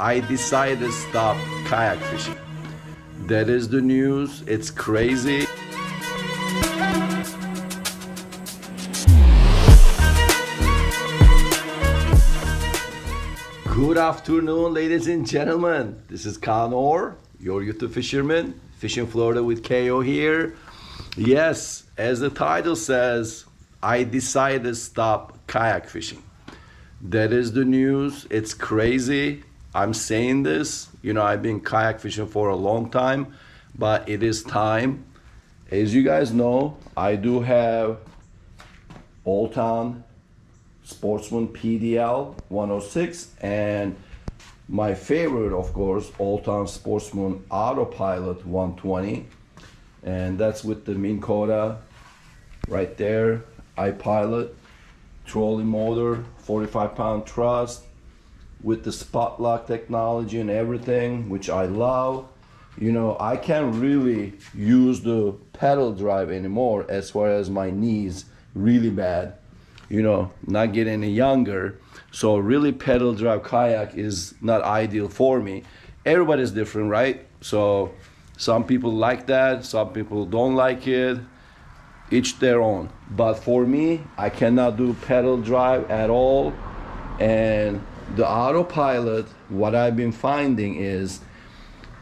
I decided to stop kayak fishing. That is the news. It's crazy. Good afternoon, ladies and gentlemen. This is Connor, your YouTube fisherman, fishing Florida with KO here. Yes, as the title says, I decided to stop kayak fishing. That is the news. It's crazy. I'm saying this. You know, I've been kayak fishing for a long time, but it is time. As you guys know, I do have Old Town Sportsman PDL 106 and my favorite, of course, Old Town Sportsman AutoPilot 120, and that's with the Minn Kota right there. iPilot trolley motor, 45-pound thrust with the spot lock technology and everything, which I love. You know, I can't really use the pedal drive anymore as far as my knees really bad. You know, not getting any younger, so really pedal drive kayak is not ideal for me. Everybody's different, right? So some people like that, some people don't like it, each their own. But for me, I cannot do pedal drive at all. And the AutoPilot, what I've been finding is,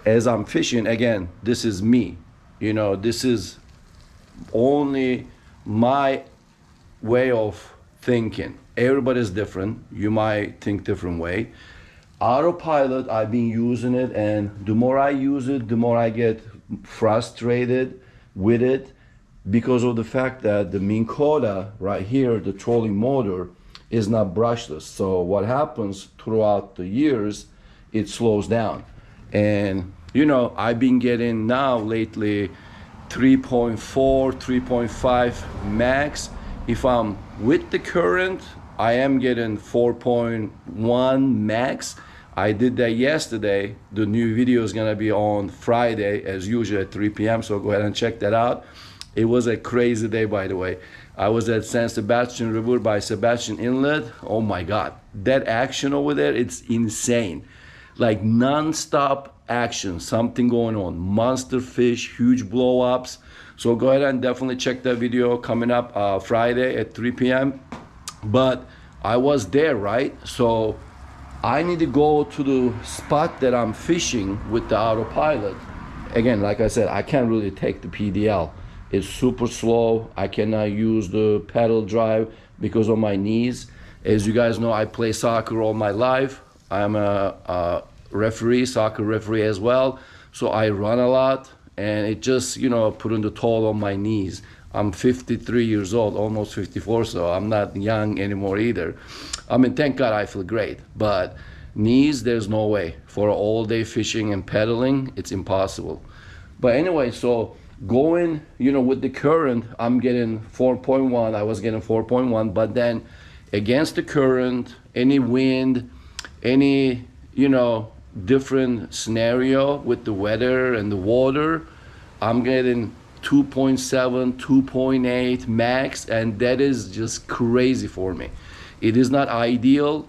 as I'm fishing, again, this is me, you know, this is only my way of thinking. Everybody's different. You might think different way. AutoPilot, I've been using it, and the more I use it, the more I get frustrated with it because of the fact that the Minn Kota right here, the trolling motor, is not brushless. So what happens throughout the years, it slows down. And you know, I've been getting now lately 3.4, 3.5 max. If I'm with the current, I am getting 4.1 max. I did that yesterday. The new video is gonna be on Friday as usual at 3 p.m. So go ahead and check that out. It was a crazy day, by the way. I was at San Sebastian River by Sebastian Inlet. Oh my God, that action over there, it's insane. Like non-stop action, something going on. Monster fish, huge blow-ups. So go ahead and definitely check that video coming up Friday at 3 p.m. But I was there, right? So I need to go to the spot that I'm fishing with the AutoPilot. Again, like I said, I can't really take the PDL. It's super slow. I cannot use the pedal drive because of my knees. As you guys know, I play soccer all my life. I'm a referee, soccer referee as well. So I run a lot, and it just, you know, putting the toll on my knees. I'm 53 years old, almost 54, so I'm not young anymore either. I mean, thank God I feel great, but knees, there's no way. For all day fishing and pedaling, it's impossible. But anyway, so going, you know, with the current, I'm getting 4.1, I was getting 4.1, but then against the current, any wind, any, you know, different scenario with the weather and the water, I'm getting 2.7, 2.8 max, and that is just crazy for me. It is not ideal,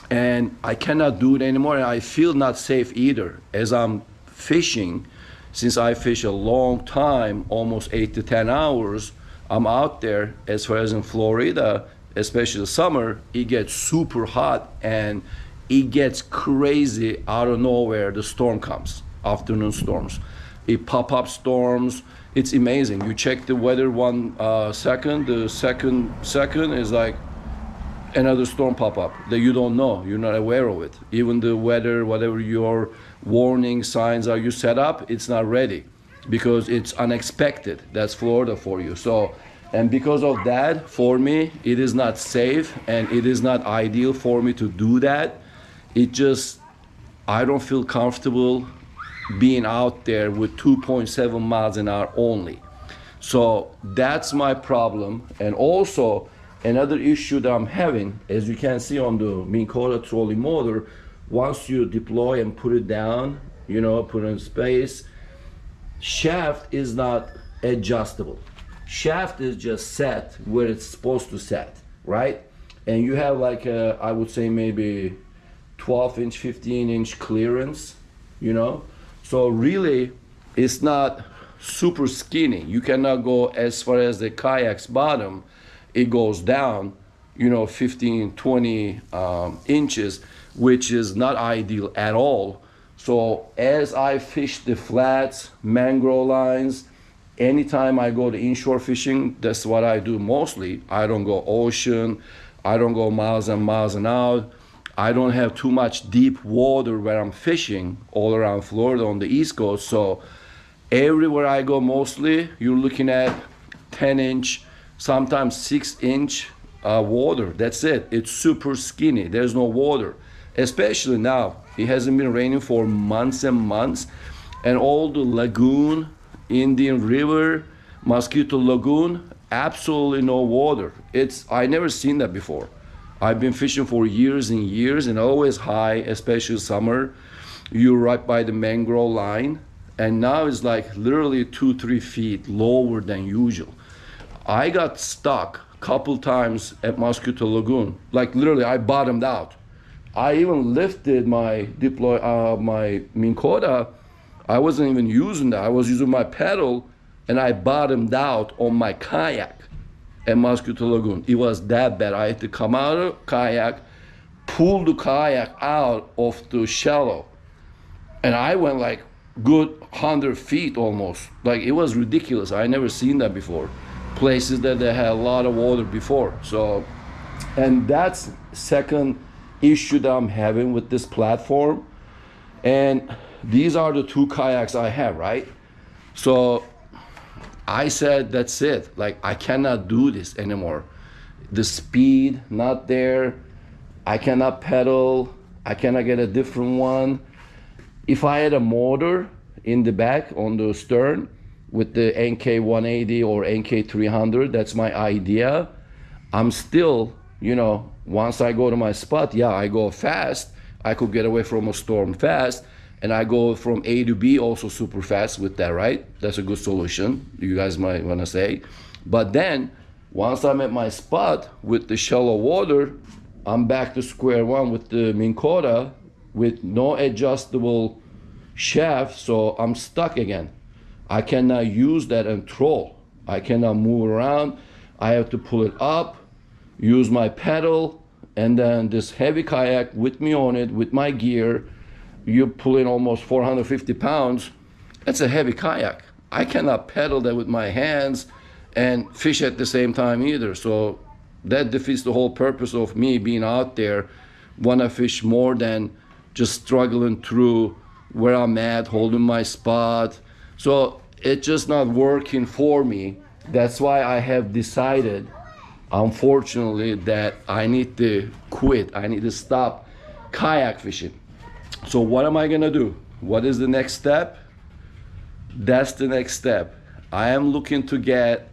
and I cannot do it anymore, and I feel not safe either. As I'm fishing, since I fish a long time, almost 8 to 10 hours, I'm out there. As far as in Florida, especially the summer, it gets super hot, and it gets crazy out of nowhere. The storm comes, afternoon storms. It pop-up storms. It's amazing. You check the weather 1 second, the second is like another storm pop-up that you don't know, you're not aware of it. Even the weather, whatever your warning signs are you set up, it's not ready because it's unexpected. That's Florida for you. So, and because of that, for me, it is not safe and it is not ideal for me to do that. It just, I don't feel comfortable being out there with 2.7 miles an hour only. So that's my problem. And also another issue that I'm having, as you can see on the Minn Kota trolley motor, once you deploy and put it down, you know, put it in space, shaft is not adjustable. Shaft is just set where it's supposed to set, right? And you have like a, I would say maybe 12-inch, 15-inch clearance, you know. So really, it's not super skinny. You cannot go as far as the kayak's bottom. It goes down, you know, 15, 20 inches, which is not ideal at all. So as I fish the flats, mangrove lines, anytime I go to inshore fishing, that's what I do mostly. I don't go ocean, I don't go miles and miles and out. I don't have too much deep water where I'm fishing all around Florida on the East Coast. So everywhere I go mostly, you're looking at 10-inch, sometimes 6-inch water. That's it. It's super skinny. There's no water. Especially now. It hasn't been raining for months and months. And all the lagoon, Indian River, Mosquito Lagoon, absolutely no water. I never seen that before. I've been fishing for years and years, and always high, especially summer. You're right by the mangrove line, and now it's like literally 2-3 feet lower than usual. I got stuck a couple times at Mosquito Lagoon. Like literally, I bottomed out. I even lifted my my Minn Kota. I wasn't even using that. I was using my pedal, and I bottomed out on my kayak at Mosquito Lagoon. It was that bad. I had to come out of kayak, pull the kayak out of the shallow, and I went like good 100 feet almost. Like it was ridiculous. I never seen that before. Places that they had a lot of water before. So, and that's second issue that I'm having with this platform. And these are the two kayaks I have, right? So I said, that's it. Like, I cannot do this anymore. The speed, not there. I cannot pedal. I cannot get a different one. If I had a motor in the back on the stern with the NK 180 or NK 300, that's my idea. I'm still, you know, once I go to my spot, yeah, I go fast. I could get away from a storm fast. And I go from A to B also super fast with that, right? That's a good solution, you guys might want to say. But then, once I'm at my spot with the shallow water, I'm back to square one with the Minn Kota with no adjustable shaft, so I'm stuck again. I cannot use that and troll. I cannot move around. I have to pull it up, use my pedal, and then this heavy kayak with me on it, with my gear. You're pulling almost 450 pounds. That's a heavy kayak. I cannot pedal that with my hands and fish at the same time either. So that defeats the whole purpose of me being out there. Wanna fish more than just struggling through where I'm at, holding my spot. So it's just not working for me. That's why I have decided, unfortunately, that I need to quit. I need to stop kayak fishing. So what am I gonna do? What is the next step? That's the next step. I am looking to get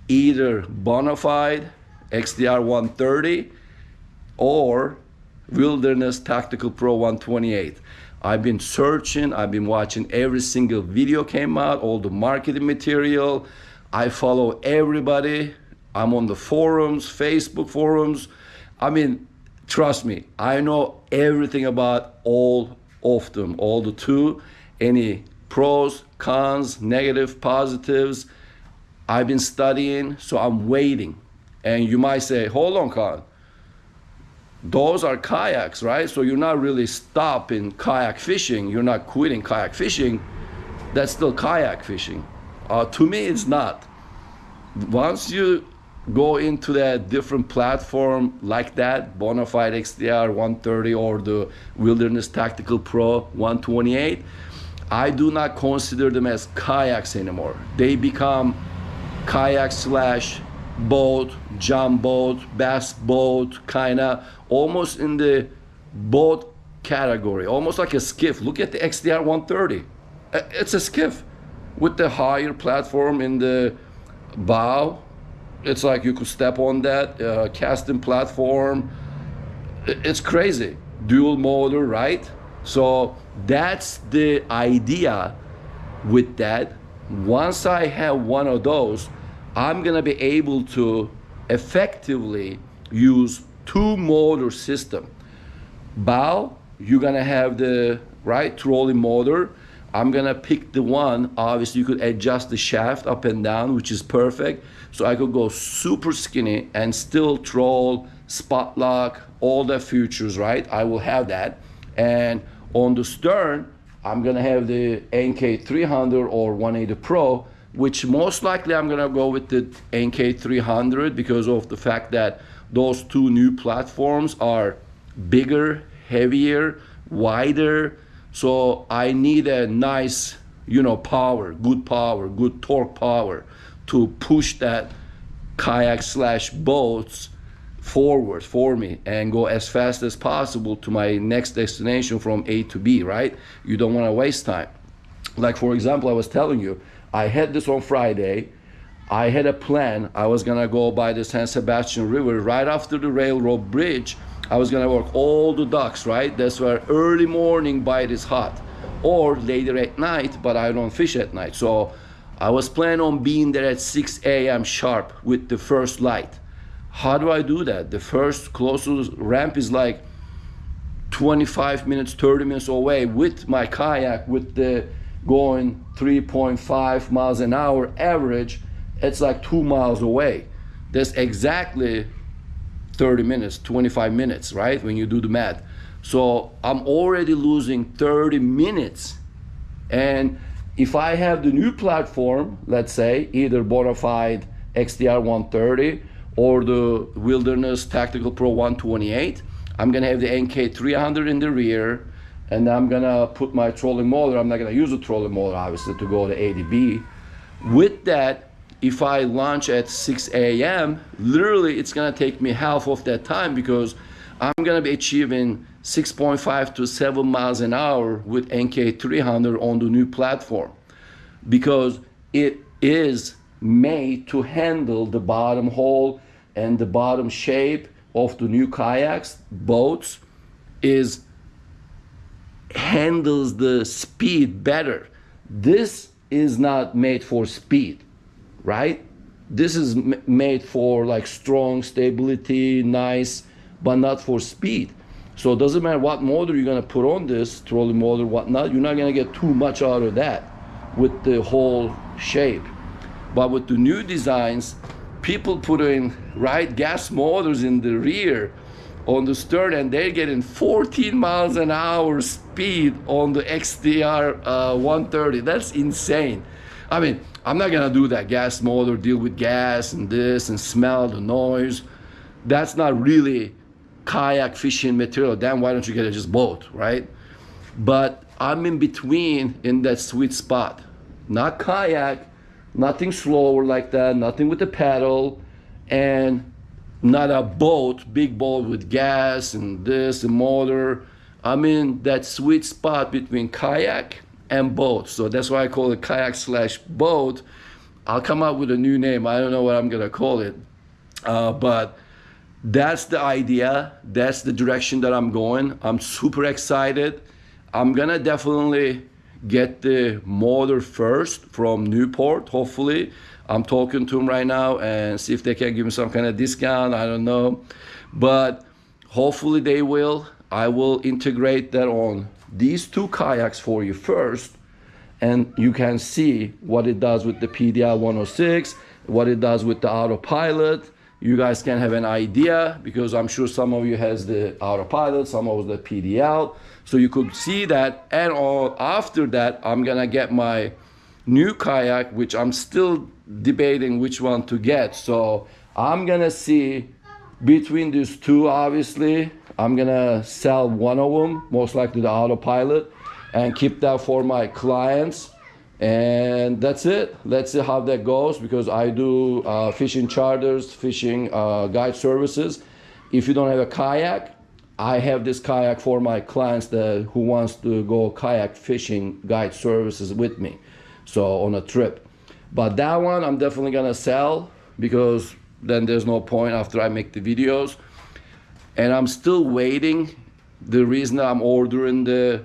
either Bonafide XDR 130 or Wilderness Tactical Pro 128. I've been searching, I've been watching every single video came out, all the marketing material. I follow everybody. I'm on the forums, Facebook forums. I mean, trust me, I know everything about all of them, all the two, any pros, cons, negative, positives. I've been studying, so I'm waiting. And you might say, hold on, Khan. Those are kayaks, right? So you're not really stopping kayak fishing. You're not quitting kayak fishing. That's still kayak fishing. To me, it's not. Once you go into that different platform like that, Bonafide XDR 130 or the Wilderness Tactical Pro 128, I do not consider them as kayaks anymore. They become kayak slash boat, jump boat, bass boat, kinda almost in the boat category, almost like a skiff. Look at the XDR 130. It's a skiff with the higher platform in the bow. It's like you could step on that casting platform. It's crazy. Dual motor, right? So that's the idea with that. Once I have one of those, I'm gonna be able to effectively use two motor system. Bow, you're gonna have the right trolling motor. I'm gonna pick the one, obviously you could adjust the shaft up and down, which is perfect. So I could go super skinny and still troll, spot lock, all the features, right? I will have that. And on the stern, I'm gonna have the NK300 or 180 Pro, which most likely I'm gonna go with the NK300 because of the fact that those two new platforms are bigger, heavier, wider. So I need a nice, power, good torque power to push that kayak slash boats forward for me and go as fast as possible to my next destination from A to B, right? You don't want to waste time. Like for example, I was telling you, I had this on Friday. I had a plan. I was gonna go by the San Sebastian River right after the railroad bridge. I was gonna work all the docks, right? That's where early morning bite is hot, or later at night, but I don't fish at night. So I was planning on being there at 6 a.m. sharp with the first light. How do I do that? The first closest ramp is like 25 minutes, 30 minutes away with my kayak, with the going 3.5 miles an hour average. It's like 2 miles away. That's exactly 30 minutes, 25 minutes, right? When you do the math. So I'm already losing 30 minutes. And if I have the new platform, let's say either Bonafide XDR 130 or the Wilderness Tactical Pro 128, I'm gonna have the NK300 in the rear, and I'm gonna put my trolling motor. I'm not gonna use the trolling motor obviously to go to 80B. With that, if I launch at 6 a.m., literally it's gonna take me half of that time because I'm gonna be achieving 6.5 to 7 miles an hour with NK300 on the new platform, because it is made to handle the bottom hole and the bottom shape of the new kayaks, boats, handles the speed better. This is not made for speed, right? This is made for like strong stability, nice, but not for speed. So it doesn't matter what motor you're gonna put on this, trolling motor, whatnot, you're not gonna get too much out of that with the whole shape. But with the new designs, people put in gas motors in the rear on the stern, and they're getting 14 miles an hour speed on the XDR 130. That's insane. I mean, I'm not gonna do that gas motor, deal with gas and this and smell the noise. That's not really kayak fishing material. Then why don't you get just boat, right? But I'm in between in that sweet spot. Not kayak, nothing slower like that, nothing with the paddle, and not a boat, big boat with gas and this and motor. I'm in that sweet spot between kayak and boat. So that's why I call it kayak slash boat. I'll come up with a new name. I don't know what I'm gonna call it. But that's the idea. That's the direction that I'm going. I'm super excited. I'm gonna definitely get the motor first from Newport, hopefully. I'm talking to them right now and see if they can give me some kind of discount. I don't know. But hopefully they will. I will integrate that on these two kayaks for you first, and you can see what it does with the PDL 106, what it does with the AutoPilot. You guys can have an idea, because I'm sure some of you has the AutoPilot, some of the PDL. So you could see that. And after that, I'm gonna get my new kayak, which I'm still debating which one to get. So I'm gonna see between these two. Obviously I'm gonna sell one of them, most likely the AutoPilot, and keep that for my clients. And that's it. Let's see how that goes, because I do fishing charters, fishing guide services. If you don't have a kayak, I have this kayak for my clients who wants to go kayak fishing guide services with me, so on a trip. But that one I'm definitely gonna sell, because then there's no point after I make the videos. And I'm still waiting. The reason I'm ordering the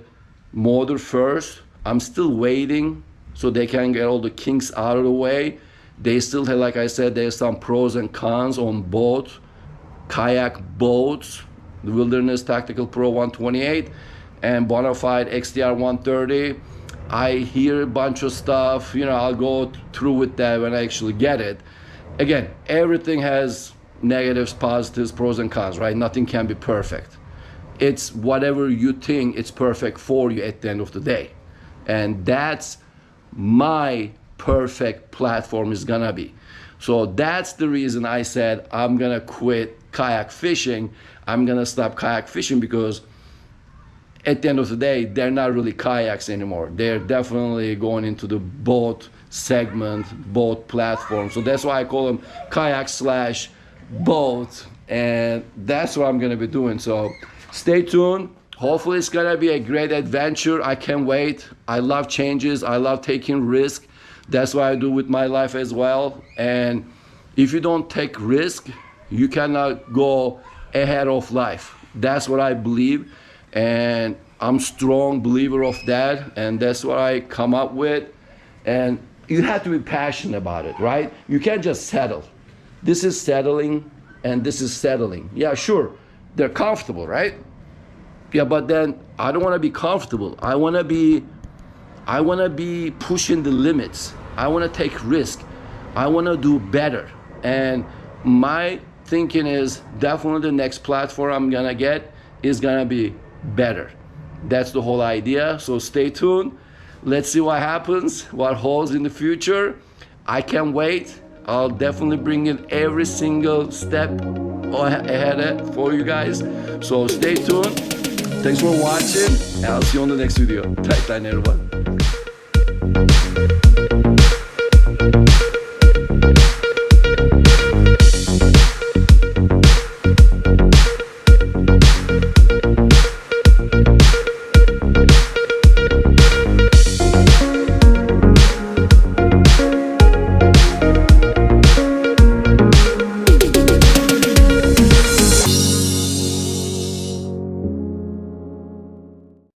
motor first, I'm still waiting so they can get all the kinks out of the way. They still have, like I said, there's some pros and cons on both kayak boats the Wilderness Tactical Pro 128 and Bonafide XTR 130. I hear a bunch of stuff, you know, I'll go through with that when I actually get it. Again, everything has negatives, positives, pros and cons, right? Nothing can be perfect. It's whatever you think it's perfect for you at the end of the day. And that's my perfect platform is gonna be. So that's the reason I said I'm gonna quit kayak fishing. I'm gonna stop kayak fishing because at the end of the day, they're not really kayaks anymore. They're definitely going into the boat segment, boat platform. So that's why I call them kayak slash boat. And that's what I'm gonna be doing. So stay tuned. Hopefully it's gonna be a great adventure. I can't wait. I love changes. I love taking risk. That's what I do with my life as well. And if you don't take risk, you cannot go ahead of life. That's what I believe. And I'm strong believer of that. And that's what I come up with. And you have to be passionate about it, right? You can't just settle. This is settling and this is settling. Yeah, sure. They're comfortable, right? Yeah, but then I don't want to be comfortable. I want to be pushing the limits. I want to take risk. I want to do better. And my thinking is definitely the next platform I'm gonna get is gonna be better. That's the whole idea. So stay tuned. Let's see what happens, what holds in the future. I can't wait. I'll definitely bring in every single step ahead for you guys. So stay tuned. Thanks for watching, and I'll see you on the next video. Tight line, everyone.